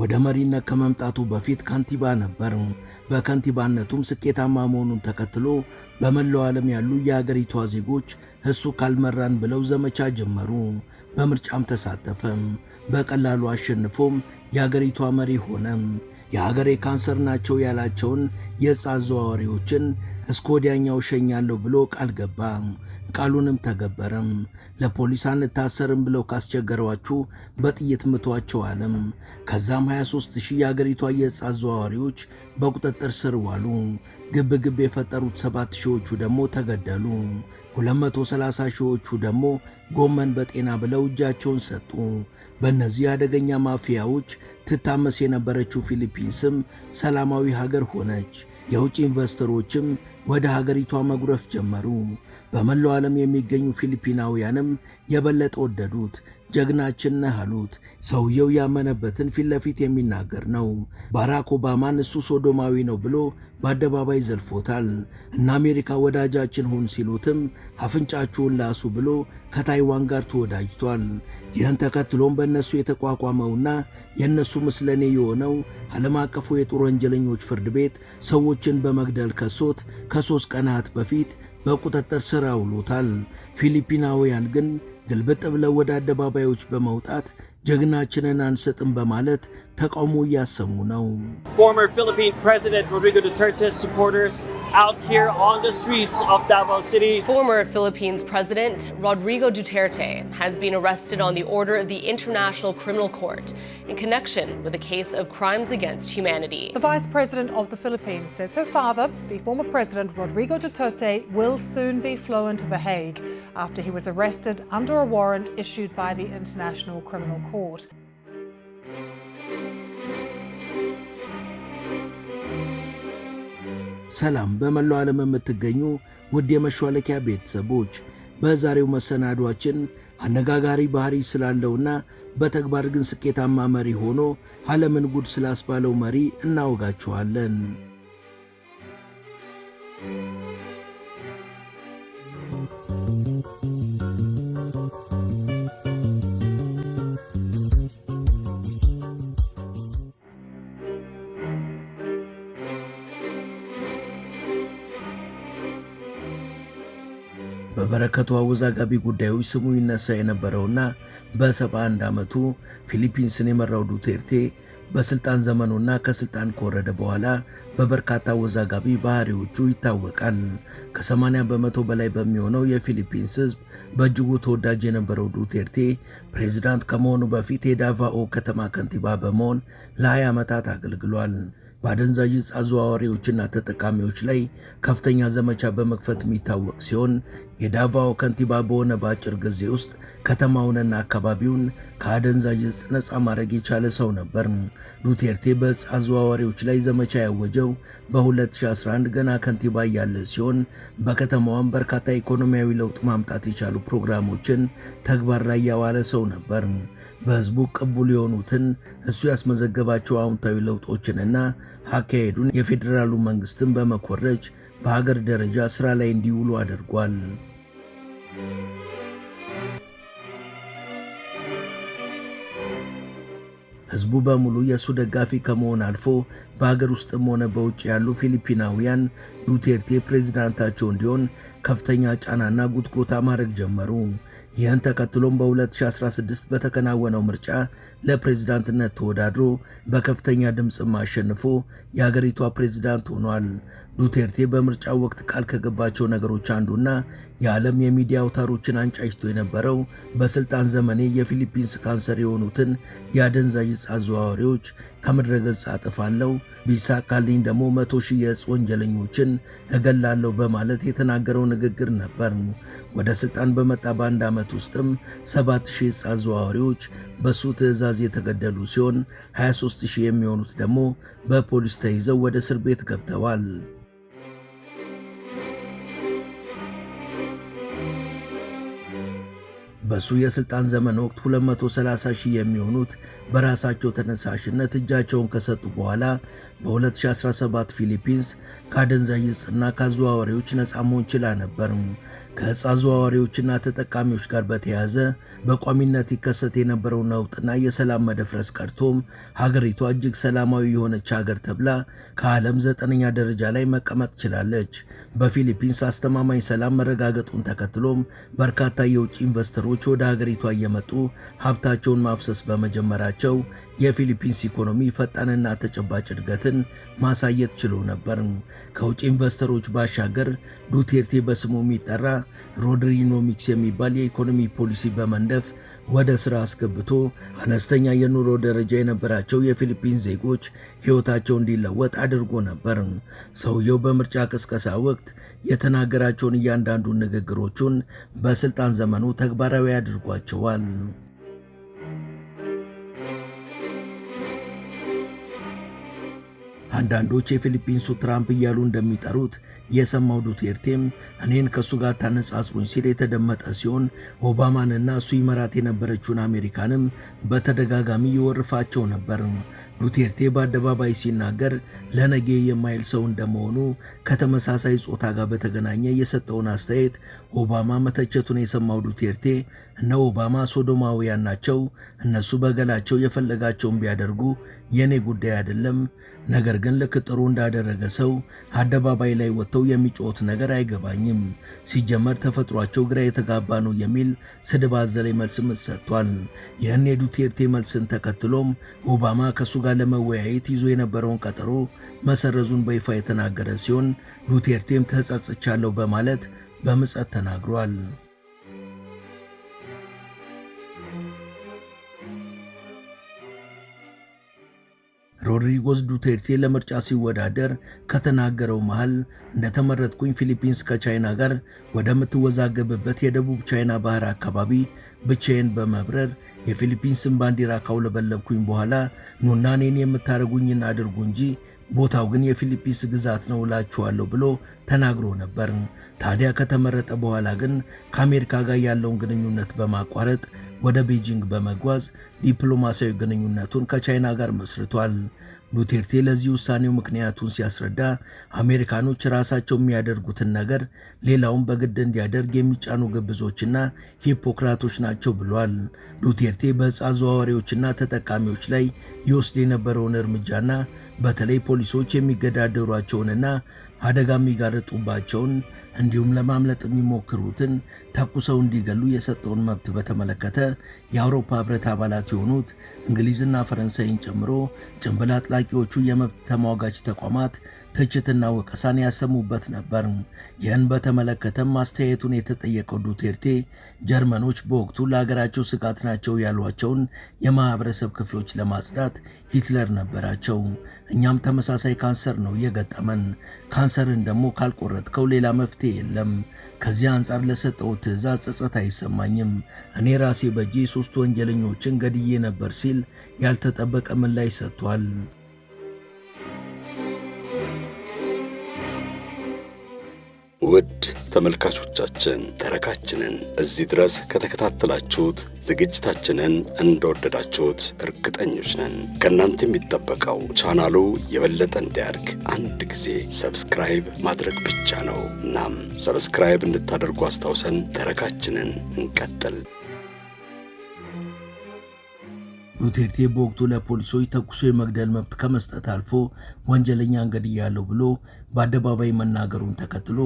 ወደ መሪነት ከመምጣቱ በፊት ካንቲባ ነበር። በካንቲባነቱም ስኬታማ መሆኑን ተከትሎ በመላው ዓለም ያሉ የሀገሪቷ ዜጎች እሱ ካልመራን ብለው ዘመቻ ጀመሩ። በምርጫም ተሳተፈ። በቀላሉ አሸንፎም የሀገሪቷ መሪ ሆነ። የሀገሬ ካንሰር ናቸው ያላቸውን የዕፅ አዘዋዋሪዎችን እስከ ወዲያኛው ሸኛለሁ ብሎ ቃል ገባ። ቃሉንም ተገበረም። ለፖሊስ አንታሰርም ብለው ካስቸገሯችሁ በጥይት ምቷቸው አለም። ከዛም 23,000 የሀገሪቷ የዕፅ አዘዋዋሪዎች በቁጥጥር ስር ዋሉ። ግብ የፈጠሩት 7,000ዎቹ ደግሞ ተገደሉ። 230 ሺዎቹ ደግሞ ጎመን በጤና ብለው እጃቸውን ሰጡ። በእነዚህ አደገኛ ማፊያዎች ትታመስ የነበረችው ፊሊፒንስም ሰላማዊ ሀገር ሆነች። የውጭ ኢንቨስተሮችም ወደ ሀገሪቷ መጉረፍ ጀመሩ። በመላው ዓለም የሚገኙ ፊሊፒናውያንም የበለጠ ወደዱት። ጀግናችን ነህ አሉት። ሰውየው ያመነበትን ፊት ለፊት የሚናገር ነው። ባራክ ኦባማን እሱ ሶዶማዊ ነው ብሎ በአደባባይ ዘልፎታል። እና አሜሪካ ወዳጃችን ሁን ሲሉትም አፍንጫችሁን ላሱ ብሎ ከታይዋን ጋር ተወዳጅቷል። ይህን ተከትሎም በእነሱ የተቋቋመውና የእነሱ ምስለኔ የሆነው ዓለም አቀፉ የጦር ወንጀለኞች ፍርድ ቤት ሰዎችን በመግደል ከሶት ከ3 ቀናት በፊት በቁጥጥር ስር አውሎታል። ፊሊፒናውያን ግን ግልብጥ ብለው ወደ አደባባዮች በመውጣት ጀግናችንን አንሰጥም በማለት ተቃውሞ እያሰሙ ነው። Former Philippine President Rodrigo Duterte's supporters out here on the streets of Davao City. Former Philippines President Rodrigo Duterte has been arrested on the order of the International Criminal Court in connection with a case of crimes against humanity. The Vice President of the Philippines says her father, the former President Rodrigo Duterte, will soon be flown to The Hague after he was arrested under a warrant issued by the International Criminal Court. ሰላም በመላው ዓለም የምትገኙ ውድ የመሿለኪያ ቤተሰቦች፣ በዛሬው መሰናዷችን አነጋጋሪ ባህሪ ስላለውና በተግባር ግን ስኬታማ መሪ ሆኖ ዓለምን ጉድ ስላስባለው መሪ እናወጋችኋለን። በበረከቱ አወዛጋቢ ጉዳዮች ስሙ ይነሳ የነበረውና በ71 ዓመቱ ፊሊፒንስን የመራው ዱቴርቴ በስልጣን ዘመኑና ከስልጣን ከወረደ በኋላ በበርካታ አወዛጋቢ ባህሪዎቹ ይታወቃል። ከ80 በመቶ በላይ በሚሆነው የፊሊፒንስ ሕዝብ በእጅጉ ተወዳጅ የነበረው ዱቴርቴ ፕሬዝዳንት ከመሆኑ በፊት የዳቫኦ ከተማ ከንቲባ በመሆን ለ20 ዓመታት አገልግሏል። በአደንዛዥ ዕፅ አዘዋዋሪዎችና ተጠቃሚዎች ላይ ከፍተኛ ዘመቻ በመክፈት የሚታወቅ ሲሆን የዳቫኦ ከንቲባ በሆነ በአጭር ጊዜ ውስጥ ከተማውንና አካባቢውን ከአደንዛዥ ዕፅ ነፃ ማድረግ የቻለ ሰው ነበር። ዱቴርቴ በዕፅ አዘዋዋሪዎች ላይ ዘመቻ ያወጀው በ2011 ገና ከንቲባ እያለ ሲሆን በከተማዋም በርካታ ኢኮኖሚያዊ ለውጥ ማምጣት የቻሉ ፕሮግራሞችን ተግባር ላይ ያዋለ ሰው ነበር። በሕዝቡ ቅቡል የሆኑትን እሱ ያስመዘገባቸው አዎንታዊ ለውጦችንና አካሄዱን የፌዴራሉ መንግስትን በመኮረጅ በሀገር ደረጃ ስራ ላይ እንዲውሉ አድርጓል። ሕዝቡ በሙሉ የእሱ ደጋፊ ከመሆን አልፎ በሀገር ውስጥም ሆነ በውጭ ያሉ ፊሊፒናውያን ዱቴርቴ ፕሬዝዳንታቸው እንዲሆን ከፍተኛ ጫናና ጉትጎታ ማድረግ ጀመሩ። ይህን ተከትሎም በ2016 በተከናወነው ምርጫ ለፕሬዝዳንትነት ተወዳድሮ በከፍተኛ ድምፅም አሸንፎ የሀገሪቷ ፕሬዝዳንት ሆኗል። ዱቴርቴ በምርጫው ወቅት ቃል ከገባቸው ነገሮች አንዱና የዓለም የሚዲያ አውታሮችን አንጫጭቶ የነበረው በስልጣን ዘመኔ የፊሊፒንስ ካንሰር የሆኑትን የአደንዛዥ ዕፅ አዘዋዋሪዎች ከምድረ ገጽ አጠፋለሁ፣ ቢሳካልኝ ደግሞ 100,000 የዕፅ ወንጀለኞችን እገላለሁ በማለት የተናገረው ንግግር ነበር። ወደ ስልጣን በመጣ በአንድ ዓመት ውስጥም 7,000 የዕፅ አዘዋዋሪዎች በሱ ትዕዛዝ የተገደሉ ሲሆን 23,000 የሚሆኑት ደግሞ በፖሊስ ተይዘው ወደ እስር ቤት ገብተዋል። በሱ የስልጣን ዘመን ወቅት 230,000 የሚሆኑት በራሳቸው ተነሳሽነት እጃቸውን ከሰጡ በኋላ በ2017 ፊሊፒንስ ከአደንዛዥ ዕፅና ከአዘዋዋሪዎች ነፃ መሆን ችላ ነበር። ከዕፅ አዘዋዋሪዎችና ተጠቃሚዎች ጋር በተያያዘ በቋሚነት ይከሰት የነበረው ነውጥና የሰላም መደፍረስ ቀርቶም ሀገሪቷ እጅግ ሰላማዊ የሆነች ሀገር ተብላ ከዓለም 9ኛ ደረጃ ላይ መቀመጥ ችላለች። በፊሊፒንስ አስተማማኝ ሰላም መረጋገጡን ተከትሎም በርካታ የውጭ ኢንቨስተሮች ወደ ሀገሪቷ እየመጡ ሀብታቸውን ማፍሰስ በመጀመራቸው የፊሊፒንስ ኢኮኖሚ ፈጣንና ተጨባጭ እድገትን ማሳየት ችሎ ነበር። ከውጭ ኢንቨስተሮች ባሻገር ዱቴርቴ በስሙ የሚጠራ ሮድሪኖሚክስ የሚባል የኢኮኖሚ ፖሊሲ በመንደፍ ወደ ስራ አስገብቶ አነስተኛ የኑሮ ደረጃ የነበራቸው የፊሊፒንስ ዜጎች ሕይወታቸው እንዲለወጥ አድርጎ ነበር። ሰውየው በምርጫ ቅስቀሳ ወቅት የተናገራቸውን እያንዳንዱ ንግግሮቹን በስልጣን ዘመኑ ተግባራዊ አድርጓቸዋል። አንዳንዶች የፊሊፒንሱ ትራምፕ እያሉ እንደሚጠሩት የሰማው ዱቴርቴም እኔን ከሱ ጋር ታነጻጽሩኝ ሲል የተደመጠ ሲሆን ኦባማንና እሱ ይመራት የነበረችውን አሜሪካንም በተደጋጋሚ ይወርፋቸው ነበር። ዱቴርቴ በአደባባይ ሲናገር ለነገ የማይል ሰው እንደመሆኑ ከተመሳሳይ ጾታ ጋር በተገናኘ የሰጠውን አስተያየት ኦባማ መተቸቱን የሰማው ዱቴርቴ እነ ኦባማ ሶዶማውያን ናቸው፣ እነሱ በገላቸው የፈለጋቸውን ቢያደርጉ የኔ ጉዳይ አይደለም፣ ነገር ግን ልክ ጥሩ እንዳደረገ ሰው አደባባይ ላይ ወጥተው የሚጮት ነገር አይገባኝም፣ ሲጀመር ተፈጥሯቸው ግራ የተጋባ ነው የሚል ስድብ አዘል መልስ ሰጥቷል። ይህን የዱቴርቴ መልስን ተከትሎም ኦባማ ከሱ ጋር ለመወያየት ይዞ የነበረውን ቀጠሮ መሰረዙን በይፋ የተናገረ ሲሆን ዱቴርቴም ተጸጽቻለሁ በማለት በምጸት ተናግሯል። ሮድሪጎስ ዱቴርቴ ለምርጫ ሲወዳደር ከተናገረው መሃል እንደተመረጥኩኝ ፊሊፒንስ ከቻይና ጋር ወደምትወዛገብበት የደቡብ ቻይና ባህር አካባቢ ብቻዬን በመብረር የፊሊፒንስን ባንዲራ ካውለበለብኩኝ በኋላ ኑና እኔን የምታደርጉኝን አድርጉ እንጂ ቦታው ግን የፊሊፒንስ ግዛት ነው እላችኋለሁ ብሎ ተናግሮ ነበር። ታዲያ ከተመረጠ በኋላ ግን ከአሜሪካ ጋር ያለውን ግንኙነት በማቋረጥ ወደ ቤጂንግ በመጓዝ ዲፕሎማሲያዊ ግንኙነቱን ከቻይና ጋር መስርቷል። ዱቴርቴ ለዚህ ውሳኔው ምክንያቱን ሲያስረዳ አሜሪካኖች ራሳቸው የሚያደርጉትን ነገር ሌላውን በግድ እንዲያደርግ የሚጫኑ ግብዞችና ሂፖክራቶች ናቸው ብሏል። ዱቴርቴ በዕፅ አዘዋዋሪዎችና ተጠቃሚዎች ላይ ይወስድ የነበረውን እርምጃና በተለይ ፖሊሶች የሚገዳደሯቸውንና አደጋ የሚጋርጡባቸውን እንዲሁም ለማምለጥ የሚሞክሩትን ተኩሰው እንዲገሉ የሰጠውን መብት በተመለከተ የአውሮፓ ህብረት አባላት የሆኑት እንግሊዝና ፈረንሳይን ጨምሮ ጭንብል አጥላቂዎቹ የመብት ተሟጋች ተቋማት ትችትና ወቀሳን ያሰሙበት ነበር። ይህን በተመለከተም አስተያየቱን የተጠየቀው ዱቴርቴ ጀርመኖች በወቅቱ ለሀገራቸው ስጋት ናቸው ያሏቸውን የማህበረሰብ ክፍሎች ለማጽዳት ሂትለር ነበራቸው፣ እኛም ተመሳሳይ ካንሰር ነው የገጠመን፣ ካንሰርን ደግሞ ካልቆረጥከው ሌላ መፍትሄ የለም፣ ከዚህ አንጻር ለሰጠው ትዕዛዝ ጸጸት አይሰማኝም፣ እኔ ራሴ በእጄ 3 ወንጀለኞችን ገድዬ ነበር ሲል ያልተጠበቀ ምላሽ ሰጥቷል። ውድ ተመልካቾቻችን ተረካችንን እዚህ ድረስ ከተከታተላችሁት ዝግጅታችንን እንደወደዳችሁት እርግጠኞች ነን። ከእናንተ የሚጠበቀው ቻናሉ የበለጠ እንዲያድግ አንድ ጊዜ ሰብስክራይብ ማድረግ ብቻ ነው። እናም ሰብስክራይብ እንድታደርጉ አስታውሰን ተረካችንን እንቀጥል። ዱቴርቴ በወቅቱ ለፖሊሶች ተኩሶ የመግደል መብት ከመስጠት አልፎ ወንጀለኛ እንገድያለሁ ብሎ በአደባባይ መናገሩን ተከትሎ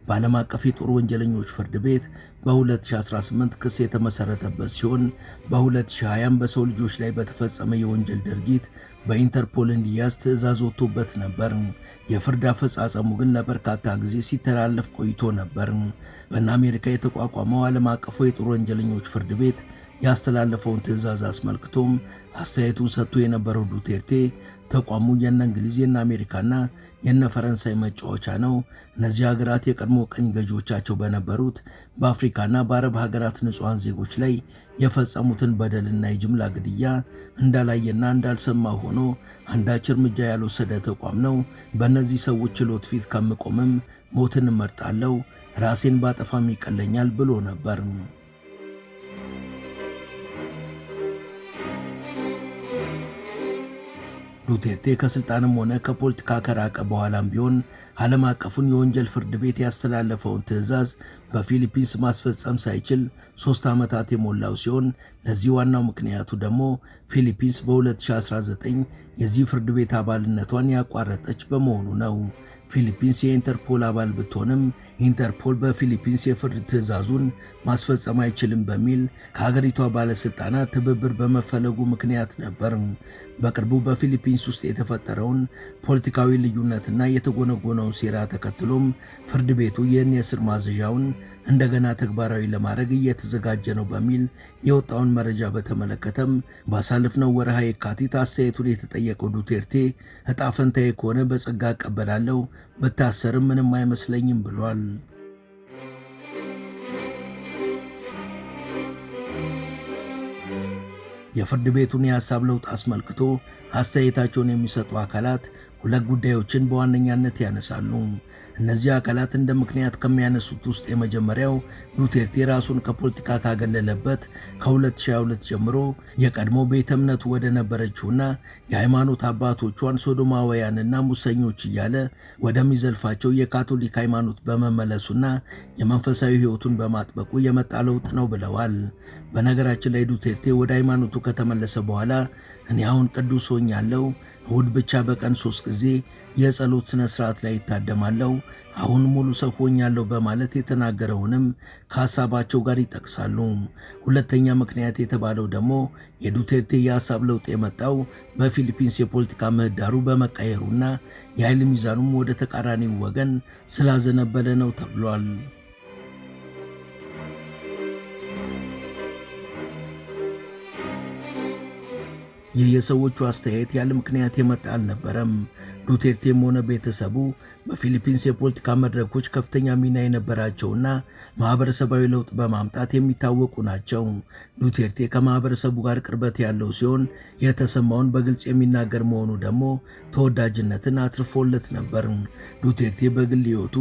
በዓለም አቀፍ የጦር ወንጀለኞች ፍርድ ቤት በ2018 ክስ የተመሰረተበት ሲሆን በ2020 በሰው ልጆች ላይ በተፈጸመ የወንጀል ድርጊት በኢንተርፖል እንዲያዝ ትዕዛዝ ወጥቶበት ነበር። የፍርድ አፈጻጸሙ ግን ለበርካታ ጊዜ ሲተላለፍ ቆይቶ ነበር። በእነ አሜሪካ የተቋቋመው ዓለም አቀፉ የጦር ወንጀለኞች ፍርድ ቤት ያስተላለፈውን ትዕዛዝ አስመልክቶም አስተያየቱን ሰጥቶ የነበረው ዱቴርቴ ተቋሙ የነ እንግሊዝ የነ አሜሪካና የነ ፈረንሳይ መጫወቻ ነው፣ እነዚህ ሀገራት የቀድሞ ቀኝ ገዢዎቻቸው በነበሩት በአፍሪካና በአረብ ሀገራት ንጹሐን ዜጎች ላይ የፈጸሙትን በደልና የጅምላ ግድያ እንዳላየና እንዳልሰማ ሆኖ አንዳች እርምጃ ያልወሰደ ተቋም ነው። በእነዚህ ሰዎች ችሎት ፊት ከምቆምም ሞትን እመርጣለሁ፣ ራሴን ባጠፋም ይቀለኛል ብሎ ነበር። ዱቴርቴ ከስልጣንም ሆነ ከፖለቲካ ከራቀ በኋላም ቢሆን ዓለም አቀፉን የወንጀል ፍርድ ቤት ያስተላለፈውን ትዕዛዝ በፊሊፒንስ ማስፈጸም ሳይችል 3 ዓመታት የሞላው ሲሆን ለዚህ ዋናው ምክንያቱ ደግሞ ፊሊፒንስ በ2019 የዚህ ፍርድ ቤት አባልነቷን ያቋረጠች በመሆኑ ነው። ፊሊፒንስ የኢንተርፖል አባል ብትሆንም ኢንተርፖል በፊሊፒንስ የፍርድ ትዕዛዙን ማስፈጸም አይችልም በሚል ከሀገሪቷ ባለስልጣናት ትብብር በመፈለጉ ምክንያት ነበር። በቅርቡ በፊሊፒንስ ውስጥ የተፈጠረውን ፖለቲካዊ ልዩነትና የተጎነጎነውን ሴራ ተከትሎም ፍርድ ቤቱ ይህን የእስር ማዘዣውን እንደገና ተግባራዊ ለማድረግ እየተዘጋጀ ነው በሚል የወጣውን መረጃ በተመለከተም ባሳለፍነው ወርሃ የካቲት አስተያየቱን የተጠየቀው ዱቴርቴ ዕጣ ፈንታዬ ከሆነ በጸጋ እቀበላለሁ፣ ብታሰርም ምንም አይመስለኝም ብሏል። የፍርድ ቤቱን የሐሳብ ለውጥ አስመልክቶ አስተያየታቸውን የሚሰጡ አካላት ሁለት ጉዳዮችን በዋነኛነት ያነሳሉ። እነዚህ አካላት እንደ ምክንያት ከሚያነሱት ውስጥ የመጀመሪያው ዱቴርቴ ራሱን ከፖለቲካ ካገለለበት ከ2022 ጀምሮ የቀድሞ ቤተ እምነቱ ወደ ነበረችውና የሃይማኖት አባቶቿን ሶዶማውያንና ሙሰኞች እያለ ወደሚዘልፋቸው የካቶሊክ ሃይማኖት በመመለሱና የመንፈሳዊ ሕይወቱን በማጥበቁ የመጣ ለውጥ ነው ብለዋል። በነገራችን ላይ ዱቴርቴ ወደ ሃይማኖቱ ከተመለሰ በኋላ እኔ አሁን ቅዱስ ሆኛለሁ፣ እሁድ ብቻ በቀን 3 ጊዜ የጸሎት ስነ ስርዓት ላይ ይታደማለሁ፣ አሁን ሙሉ ሰው ሆኛለሁ በማለት የተናገረውንም ከሐሳባቸው ጋር ይጠቅሳሉ። ሁለተኛ ምክንያት የተባለው ደግሞ የዱቴርቴ የሐሳብ ለውጥ የመጣው በፊሊፒንስ የፖለቲካ ምህዳሩ በመቀየሩና የኃይል ሚዛኑም ወደ ተቃራኒው ወገን ስላዘነበለ ነው ተብሏል። ይህ የሰዎቹ አስተያየት ያለ ምክንያት የመጣ አልነበረም። ዱቴርቴም ሆነ ቤተሰቡ በፊሊፒንስ የፖለቲካ መድረኮች ከፍተኛ ሚና የነበራቸውና ማህበረሰባዊ ለውጥ በማምጣት የሚታወቁ ናቸው። ዱቴርቴ ከማህበረሰቡ ጋር ቅርበት ያለው ሲሆን የተሰማውን በግልጽ የሚናገር መሆኑ ደግሞ ተወዳጅነትን አትርፎለት ነበር። ዱቴርቴ በግል ሕይወቱ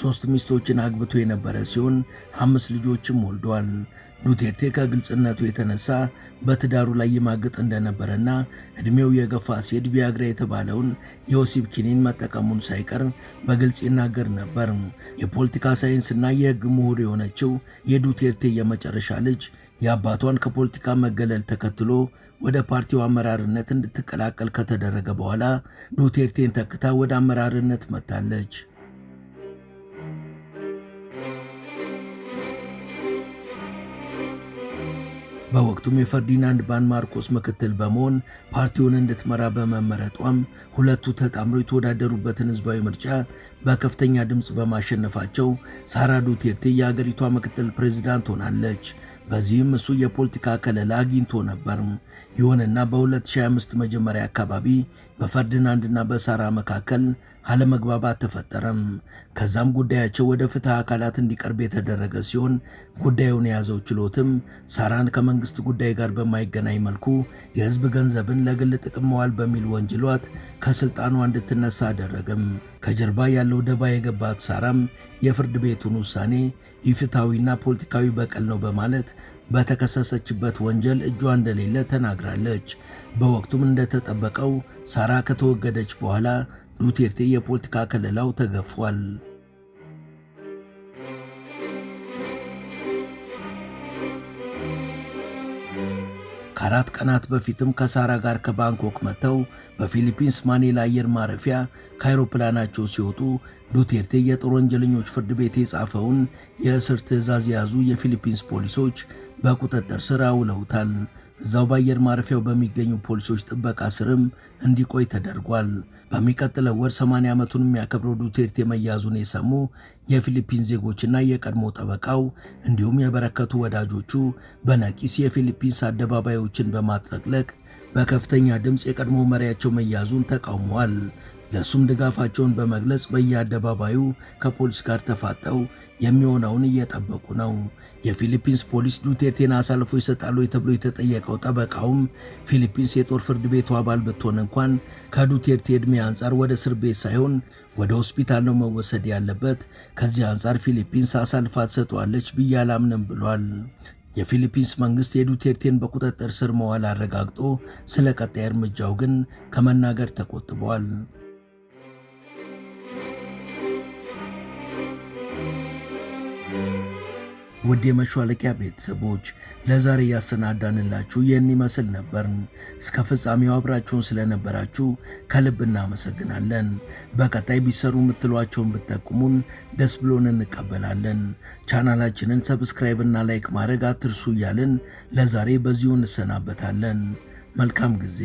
3 ሚስቶችን አግብቶ የነበረ ሲሆን 5 ልጆችም ወልዷል። ዱቴርቴ ከግልጽነቱ የተነሳ በትዳሩ ላይ ይማግጥ እንደነበረና እድሜው የገፋ ሲሄድ ቪያግራ የተባለውን የወሲብ ኪኒን መጠቀሙን ሳይቀር በግልጽ ይናገር ነበር። የፖለቲካ ሳይንስና የሕግ ምሁር የሆነችው የዱቴርቴ የመጨረሻ ልጅ የአባቷን ከፖለቲካ መገለል ተከትሎ ወደ ፓርቲው አመራርነት እንድትቀላቀል ከተደረገ በኋላ ዱቴርቴን ተክታ ወደ አመራርነት መጥታለች። በወቅቱም የፈርዲናንድ ባን ማርኮስ ምክትል በመሆን ፓርቲውን እንድትመራ በመመረጧም ሁለቱ ተጣምረው የተወዳደሩበትን ህዝባዊ ምርጫ በከፍተኛ ድምፅ በማሸነፋቸው ሳራ ዱቴርቴ የአገሪቷ ምክትል ፕሬዝዳንት ሆናለች። በዚህም እሱ የፖለቲካ ከለላ አግኝቶ ነበር። ይሁንና በ2025 መጀመሪያ አካባቢ በፈርዲናንድና በሳራ መካከል አለመግባባት ተፈጠረም። ከዛም ጉዳያቸው ወደ ፍትህ አካላት እንዲቀርብ የተደረገ ሲሆን ጉዳዩን የያዘው ችሎትም ሳራን ከመንግስት ጉዳይ ጋር በማይገናኝ መልኩ የህዝብ ገንዘብን ለግል ጥቅም መዋል በሚል ወንጅሏት ከስልጣኗ እንድትነሳ አደረገም። ከጀርባ ያለው ደባ የገባት ሳራም የፍርድ ቤቱን ውሳኔ ኢፍትሐዊና ፖለቲካዊ በቀል ነው በማለት በተከሰሰችበት ወንጀል እጇ እንደሌለ ተናግራለች። በወቅቱም እንደተጠበቀው ሳራ ከተወገደች በኋላ ዱቴርቴ የፖለቲካ ከለላው ተገፏል። ከ4 ቀናት በፊትም ከሳራ ጋር ከባንኮክ መጥተው በፊሊፒንስ ማኒላ አየር ማረፊያ ከአይሮፕላናቸው ሲወጡ ዱቴርቴ የጦር ወንጀለኞች ፍርድ ቤት የጻፈውን የእስር ትዕዛዝ የያዙ የፊሊፒንስ ፖሊሶች በቁጥጥር ስር አውለውታል። እዛው በአየር ማረፊያው በሚገኙ ፖሊሶች ጥበቃ ስርም እንዲቆይ ተደርጓል። በሚቀጥለው ወር 80 ዓመቱን የሚያከብረው ዱቴርቴ መያዙን የሰሙ የፊሊፒን ዜጎችና የቀድሞ ጠበቃው እንዲሁም የበረከቱ ወዳጆቹ በነቂስ የፊሊፒንስ አደባባዮችን በማጥለቅለቅ በከፍተኛ ድምፅ የቀድሞ መሪያቸው መያዙን ተቃውመዋል። ለሱም ድጋፋቸውን በመግለጽ በየአደባባዩ ከፖሊስ ጋር ተፋጠው የሚሆነውን እየጠበቁ ነው። የፊሊፒንስ ፖሊስ ዱቴርቴን አሳልፎ ይሰጣሉ ተብሎ የተጠየቀው ጠበቃውም ፊሊፒንስ የጦር ፍርድ ቤቱ አባል ብትሆን እንኳን ከዱቴርቴ ዕድሜ አንጻር ወደ እስር ቤት ሳይሆን ወደ ሆስፒታል ነው መወሰድ ያለበት፣ ከዚህ አንጻር ፊሊፒንስ አሳልፋ ትሰጠዋለች ብዬ አላምንም ብሏል። የፊሊፒንስ መንግስት የዱቴርቴን በቁጥጥር ስር መዋል አረጋግጦ ስለ ቀጣይ እርምጃው ግን ከመናገር ተቆጥቧል። ውድ የመሿለኪያ ቤተሰቦች ለዛሬ ያሰናዳንላችሁ ይህን ይመስል ነበር። እስከ ፍጻሜው አብራችሁን ስለነበራችሁ ከልብ እናመሰግናለን። በቀጣይ ቢሰሩ የምትሏቸውን ብትጠቁሙን ደስ ብሎን እንቀበላለን። ቻናላችንን ሰብስክራይብ እና ላይክ ማድረግ አትርሱ እያልን ለዛሬ በዚሁ እንሰናበታለን። መልካም ጊዜ።